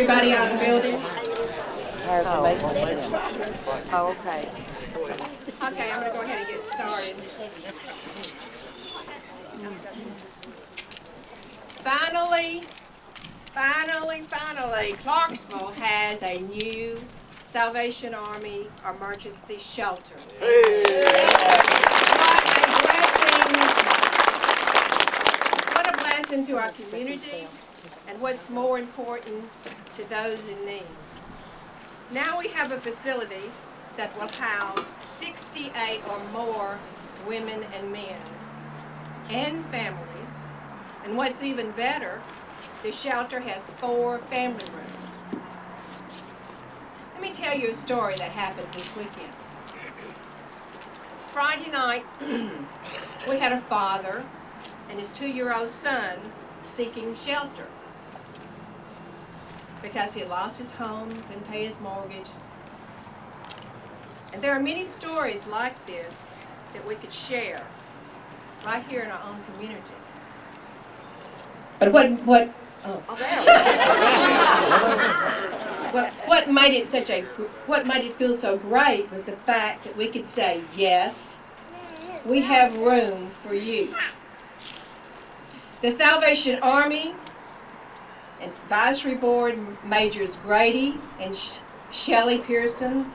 everybody out of the building? Oh, okay. Okay, I'm going to go ahead and get started. Finally, Clarksville has a new Salvation Army emergency shelter. What a blessing to our community, and what's more important, to those in need. Now we have a facility that will house 68 or more women and men and families. And what's even better, the shelter has 4 family rooms. Let me tell you a story that happened this weekend. Friday night, we had a father and his 2-year-old son seeking shelter because he had lost his home, couldn't pay his mortgage. And there are many stories like this that we could share right here in our own community. But what made it feel so great was the fact that we could say, yes, we have room for you. The Salvation Army Advisory Board Majors Grady and Shelley Pearsons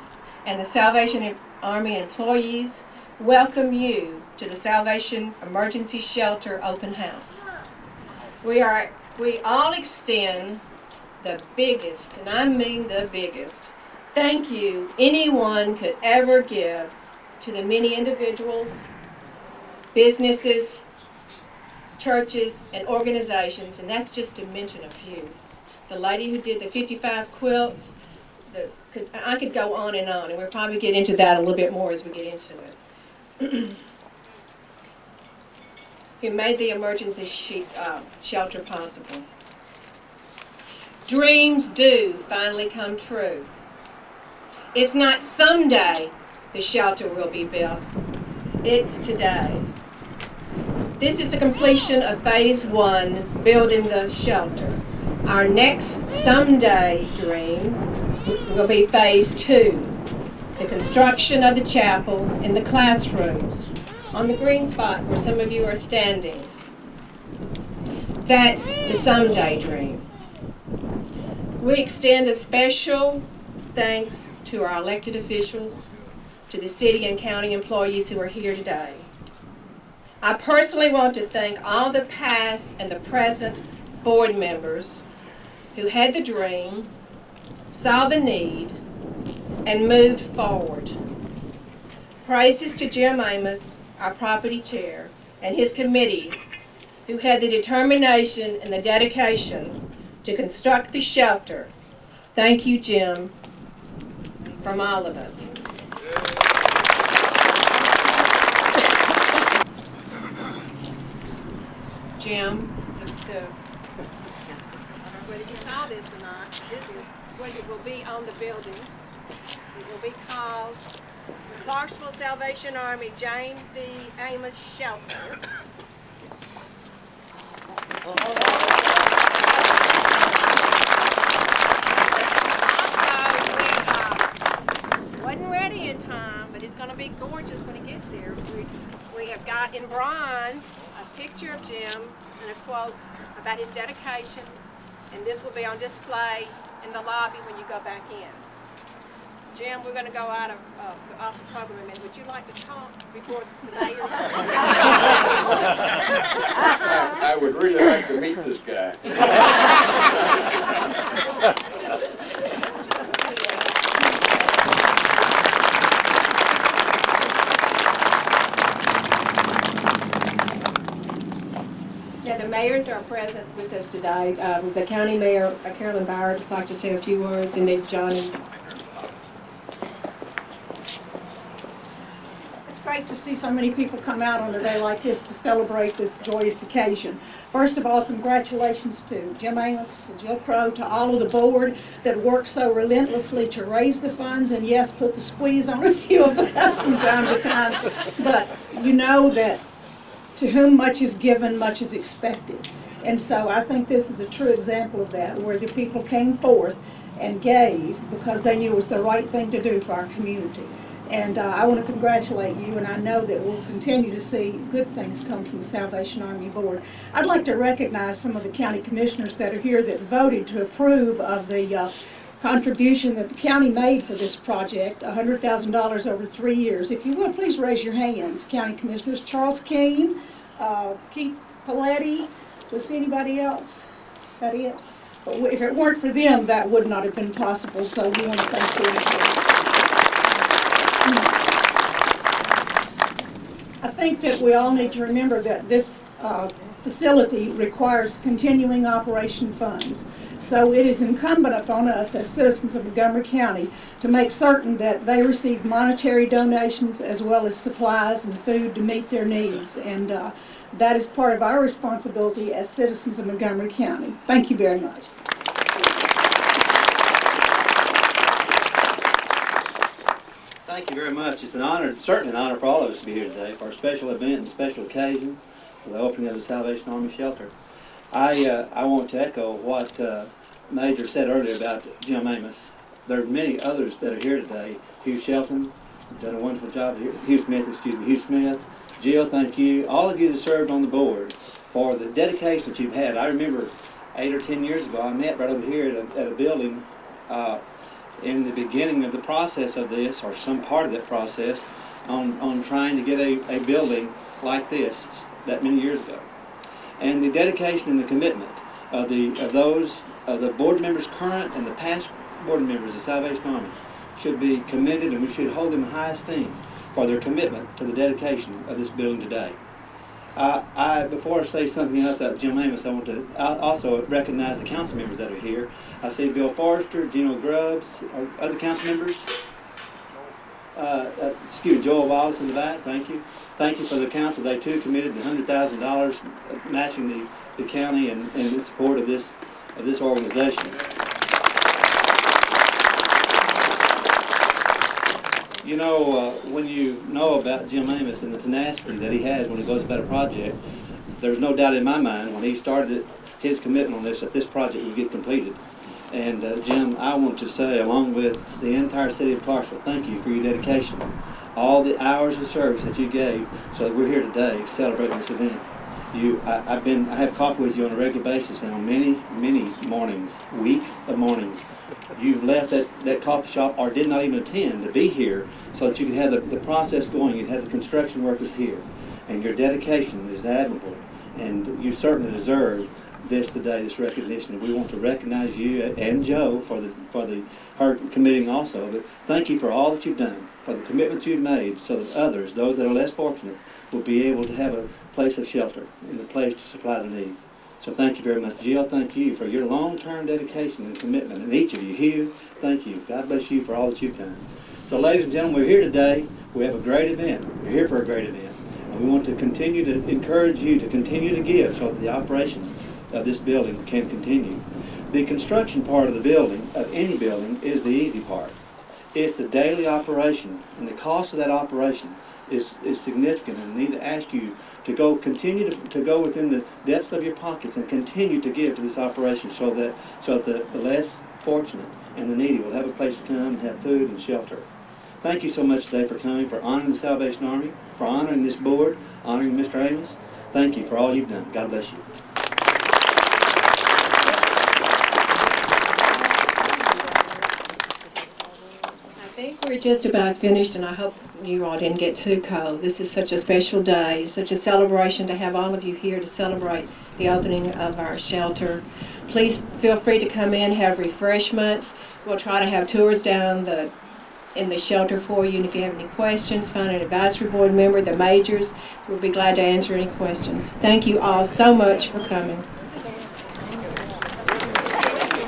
and the Salvation Army employees welcome you to the Salvation Emergency Shelter Open House. We all extend the biggest, and I mean the biggest, thank you anyone could ever give to the many individuals, businesses, churches, and organizations, and that's just to mention a few. The lady who did the 55 quilts, I could go on, and we'll probably get into that a little bit more as we get into it. Who made the emergency shelter possible. Dreams do finally come true. It's not someday the shelter will be built. It's today. This is the completion of Phase 1, building the shelter. Our next someday dream will be Phase 2, the construction of the chapel and the classrooms on the green spot where some of you are standing. That's the someday dream. We extend a special thanks to our elected officials, to the city and county employees who are here today. I personally want to thank all the past and the present board members who had the dream, saw the need, and moved forward. Praises to Jim Amos, our property chair, and his committee, who had the determination and the dedication to construct the shelter. Thank you, Jim, from all of us. Jim, I don't know whether you saw this or not. This is what it will be on the building. It will be called Clarksville Salvation Army James D. Amos Shelter. Wasn't ready in time, but it's going to be gorgeous when it gets here. We have got in bronze a picture of Jim and a quote about his dedication, and this will be on display in the lobby when you go back in. Jim, we're going to go out of off the program a minute. Would you like to talk before the mayor? I would really like to meet this guy. Yeah, the mayors are present with us today. The county mayor, Caroyln Bowers, would like to say a few words, and then Johnny. It's great to see so many people come out on a day like this to celebrate this joyous occasion. First of all, congratulations to Jim Amos, to Jill Crowe, to all of the board that worked so relentlessly to raise the funds, and yes, put the squeeze on a few of us from time to time. But you know that to whom much is given, much is expected. And so I think this is a true example of that, where the people came forth and gave because they knew it was the right thing to do for our community. And I want to congratulate you, and I know that we'll continue to see good things come from the Salvation Army Board. I'd like to recognize some of the county commissioners that are here that voted to approve of the contribution that the county made for this project, $100,000 over 3 years. If you will, please raise your hands, county commissioners. Charles Keene, Keith Paletti, was anybody else? Is that it? But if it weren't for them, that would not have been possible, so we want to thank them. I think that we all need to remember that this facility requires continuing operation funds. So it is incumbent upon us as citizens of Montgomery County to make certain that they receive monetary donations as well as supplies and food to meet their needs. And that is part of our responsibility as citizens of Montgomery County. Thank you very much. Thank you very much. It's an honor, certainly an honor for all of us to be here today for a special event and special occasion for the opening of the Salvation Army Shelter. I want to echo what Major said earlier about Jim Amos. There are many others that are here today. Hugh Shelton has done a wonderful job here. Hugh Smith. Jill, thank you. All of you that served on the board for the dedication that you've had. I remember 8 or 10 years ago, I met right over here at a building in the beginning of the process of this, or some part of that process, on trying to get a building like this that many years ago. And the dedication and the commitment of the board members, current and the past board members of Salvation Army, should be commended, and we should hold them in high esteem for their commitment to the dedication of this building today. Before I say something else about Jim Amos, I want to also recognize the council members that are here. I see Bill Forrester, Gino Grubbs, other council members. Joel Wallace in the back, thank you. Thank you for the council. They too committed the $100,000 matching the county and in support of this organization. You know, when you know about Jim Amos and the tenacity that he has when he goes about a project, there's no doubt in my mind when he started his commitment on this, that this project would get completed. And Jim, I want to say, along with the entire city of Clarksville, thank you for your dedication. All the hours of service that you gave so that we're here today celebrating this event. I have coffee with you on a regular basis, and on many mornings, weeks of mornings, you've left that coffee shop or did not even attend to be here so that you could have the process going. You'd have the construction workers here, and your dedication is admirable, and you certainly deserve this today, this recognition. We want to recognize you and Joe for her committing also, but thank you for all that you've done, for the commitments you've made so that others, those that are less fortunate, will be able to have a place of shelter and a place to supply their needs. So thank you very much. Jill, thank you for your long-term dedication and commitment. And each of you, Hugh, thank you. God bless you for all that you've done. So ladies and gentlemen, we're here today. We have a great event. We're here for a great event. And we want to continue to encourage you to continue to give so that the operations of this building can continue. The construction part of the building, of any building, is the easy part. It's the daily operation, and the cost of that operation is significant, and I need to ask you to continue to go within the depths of your pockets and continue to give to this operation so that the less fortunate and the needy will have a place to come and have food and shelter. Thank you so much today for coming, for honoring the Salvation Army, for honoring this board, honoring Mr. Amos. Thank you for all you've done. God bless you. I think we're just about finished, and I hope you all didn't get too cold. This is such a special day, such a celebration to have all of you here to celebrate the opening of our shelter. Please feel free to come in, have refreshments. We'll try to have tours down in the shelter for you, and if you have any questions, find an advisory board member, the majors. We'll be glad to answer any questions. Thank you all so much for coming.